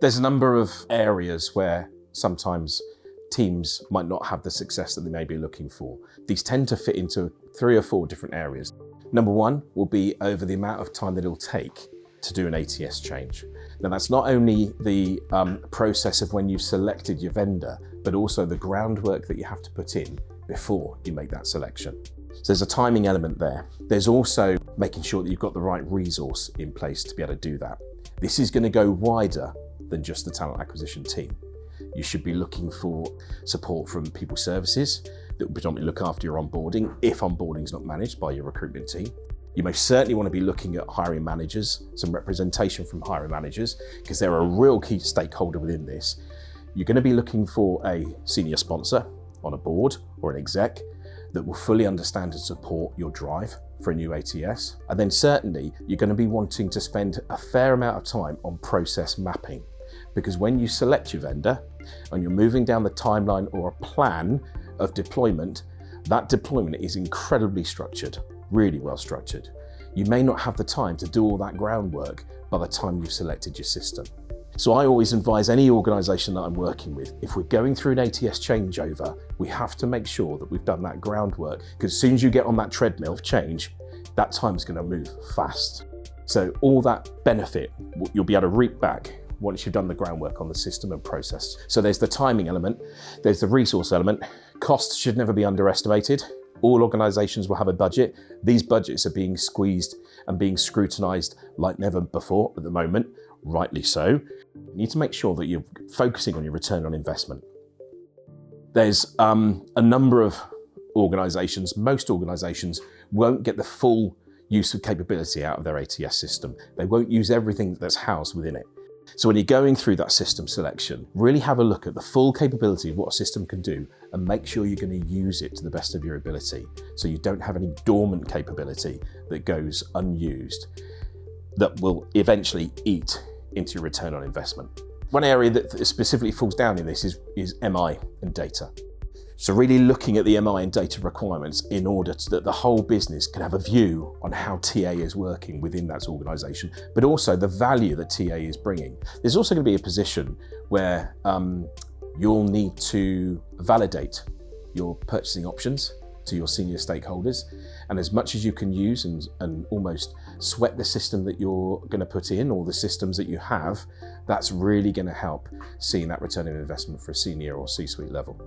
There's a number of areas where sometimes teams might not have the success that they may be looking for. These tend to fit into 3 or 4 different areas. Number one will be over the amount of time that it'll take to do an ATS change. Now that's not only the process of when you've selected your vendor, but also the groundwork that you have to put in before you make that selection. So there's a timing element there. There's also making sure that you've got the right resource in place to be able to do that. This is going to go wider than just the talent acquisition team. You should be looking for support from people services that will predominantly look after your onboarding, if onboarding is not managed by your recruitment team. You most certainly want to be looking at hiring managers, some representation from hiring managers, because they're a real key stakeholder within this. You're going to be looking for a senior sponsor on a board or an exec that will fully understand and support your drive for a new ATS. And then certainly you're going to be wanting to spend a fair amount of time on process mapping, because when you select your vendor and you're moving down the timeline or a plan of deployment, that deployment is incredibly structured, really well structured. You may not have the time to do all that groundwork by the time you've selected your system. So I always advise any organisation that I'm working with, if we're going through an ATS changeover, we have to make sure that we've done that groundwork, because as soon as you get on that treadmill of change, that time's going to move fast. So all that benefit, you'll be able to reap back once you've done the groundwork on the system and process. So there's the timing element, there's the resource element. Costs should never be underestimated. All organisations will have a budget. These budgets are being squeezed and being scrutinised like never before at the moment, rightly so. You need to make sure that you're focusing on your return on investment. There's a number of organisations, most organisations won't get the full use of capability out of their ATS system. They won't use everything that's housed within it. So when you're going through that system selection, really have a look at the full capability of what a system can do and make sure you're going to use it to the best of your ability, so you don't have any dormant capability that goes unused that will eventually eat into your return on investment. One area that specifically falls down in this is MI and data. So really looking at the MI and data requirements in order that the whole business can have a view on how TA is working within that organisation, but also the value that TA is bringing. There's also going to be a position where you'll need to validate your purchasing options to your senior stakeholders, and as much as you can use and almost sweat the system that you're going to put in, or the systems that you have, that's really going to help seeing that return on investment for a senior or C-suite level.